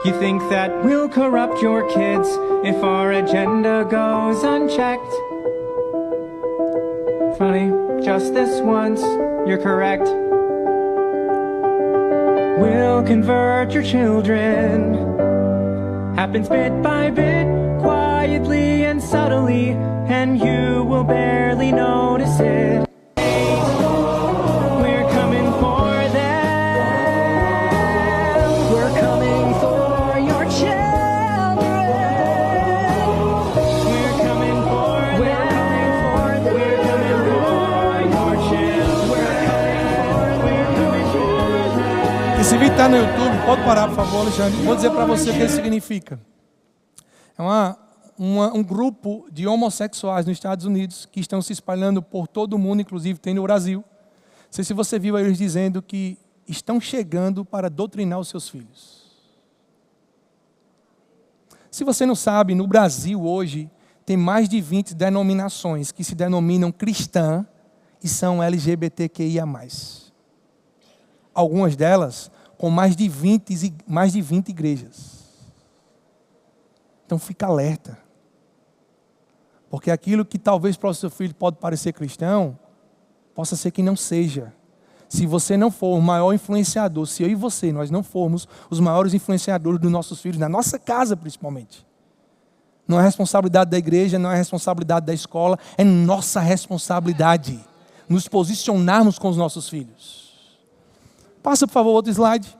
You think that we'll corrupt your kids if our agenda goes unchecked. Funny, just this once, you're correct. We'll convert your children. Happens bit by bit, quietly and subtly, and you will barely notice it. We're coming for them. We're coming for your children. We're coming for them. We're coming for your children. We're coming for them. Esse vídeo está no YouTube, pode parar, por favor, Alexandre. Vou dizer para você o que ele significa. É um grupo de homossexuais nos Estados Unidos que estão se espalhando por todo o mundo, inclusive tem no Brasil. Não sei se você viu eles dizendo que estão chegando para doutrinar os seus filhos. Se você não sabe, no Brasil hoje tem mais de 20 denominações que se denominam cristã e são LGBTQIA+. Algumas delas com mais de 20 igrejas. Então fica alerta. Porque aquilo que talvez para o seu filho pode parecer cristão, possa ser que não seja. Se você não for o maior influenciador, se eu e você, nós não formos os maiores influenciadores dos nossos filhos, na nossa casa principalmente. Não é responsabilidade da igreja, não é responsabilidade da escola, é nossa responsabilidade nos posicionarmos com os nossos filhos. Passa, por favor, outro slide.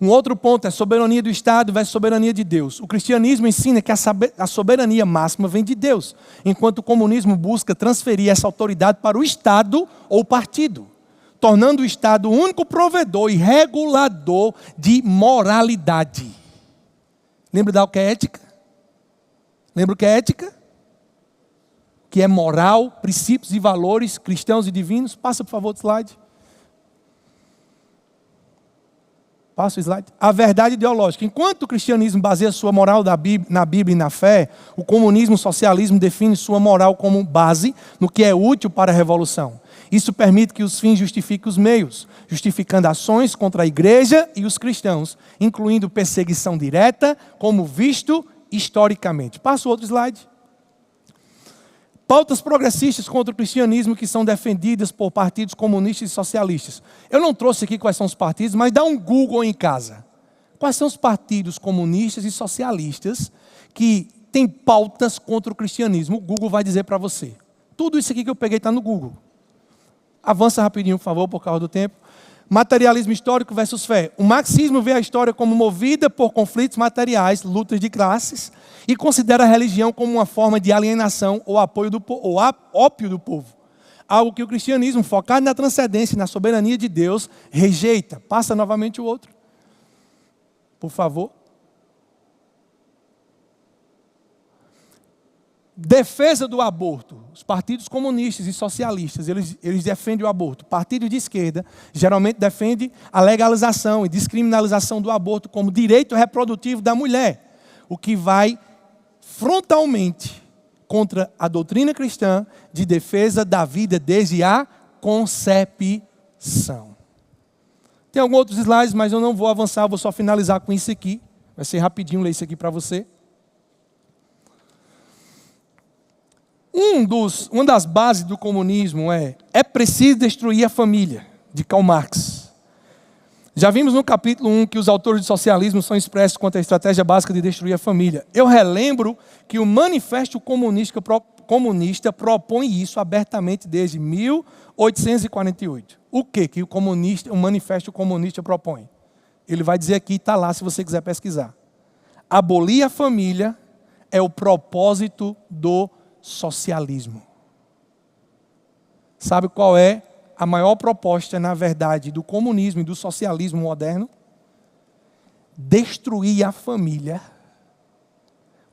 Um outro ponto é soberania do Estado versus soberania de Deus. O cristianismo ensina que a soberania máxima vem de Deus, enquanto o comunismo busca transferir essa autoridade para o Estado ou partido, tornando o Estado o único provedor e regulador de moralidade. Lembra do que é ética? Lembra o que é ética? Que é moral, princípios e valores cristãos e divinos. Passa, por favor, outro slide. Passa o slide. A verdade ideológica. Enquanto o cristianismo baseia sua moral na Bíblia e na fé, o comunismo e o socialismo definem sua moral como base no que é útil para a revolução. Isso permite que os fins justifiquem os meios, justificando ações contra a igreja e os cristãos, incluindo perseguição direta, como visto historicamente. Passa o outro slide. Pautas progressistas contra o cristianismo que são defendidas por partidos comunistas e socialistas. Eu não trouxe aqui quais são os partidos, mas dá um Google em casa. Quais são os partidos comunistas e socialistas que têm pautas contra o cristianismo? O Google vai dizer para você. Tudo isso aqui que eu peguei está no Google. Avança rapidinho, por favor, por causa do tempo. Materialismo histórico versus fé. O marxismo vê a história como movida por conflitos materiais, lutas de classes, e considera a religião como uma forma de alienação ou ópio do povo. Algo que o cristianismo, focado na transcendência e na soberania de Deus, rejeita. Passa novamente o outro. Por favor. Defesa do aborto. Os partidos comunistas e socialistas, eles defendem o aborto. Partido de esquerda, geralmente defende a legalização e descriminalização do aborto como direito reprodutivo da mulher, o que vai frontalmente contra a doutrina cristã de defesa da vida desde a concepção. Tem alguns outros slides, mas eu não vou avançar, vou só finalizar com isso aqui. Vai ser rapidinho ler isso aqui para você. Uma das bases do comunismo é preciso destruir a família, de Karl Marx. Já vimos no capítulo 1 que os autores do socialismo são expressos quanto à estratégia básica de destruir a família. Eu relembro que o Manifesto Comunista propõe isso abertamente desde 1848. O que o Manifesto Comunista propõe? Ele vai dizer aqui, está lá se você quiser pesquisar. Abolir a família é o propósito do socialismo. Sabe qual é a maior proposta, na verdade, do comunismo e do socialismo moderno? Destruir a família,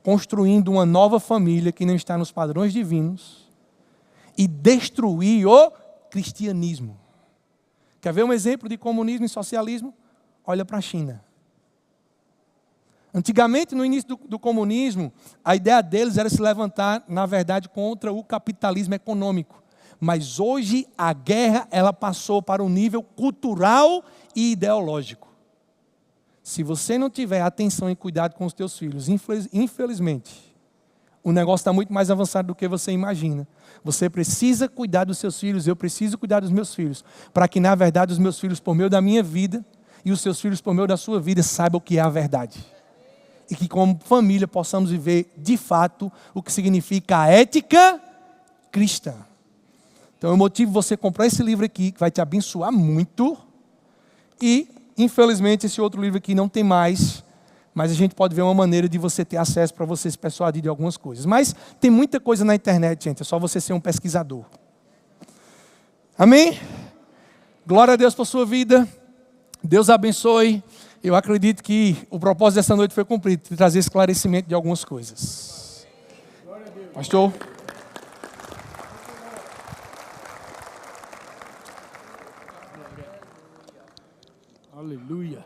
construindo uma nova família que não está nos padrões divinos, e destruir o cristianismo. Quer ver um exemplo de comunismo e socialismo? Olha para a China. Antigamente, no início do comunismo, a ideia deles era se levantar, na verdade, contra o capitalismo econômico. Mas hoje a guerra ela passou para um nível cultural e ideológico. Se você não tiver atenção e cuidado com os teus filhos, infelizmente, o negócio está muito mais avançado do que você imagina. Você precisa cuidar dos seus filhos, eu preciso cuidar dos meus filhos, para que, na verdade, os meus filhos, por meio da minha vida, e os seus filhos, por meio da sua vida, saibam o que é a verdade. E que, como família, possamos viver, de fato, o que significa a ética cristã. Então, eu motivo você a comprar esse livro aqui, que vai te abençoar muito. E, infelizmente, esse outro livro aqui não tem mais. Mas a gente pode ver uma maneira de você ter acesso para você se persuadir de algumas coisas. Mas tem muita coisa na internet, gente. É só você ser um pesquisador. Amém? Glória a Deus por sua vida. Deus abençoe. Eu acredito que o propósito dessa noite foi cumprido, de trazer esclarecimento de algumas coisas. Pastor? Aleluia.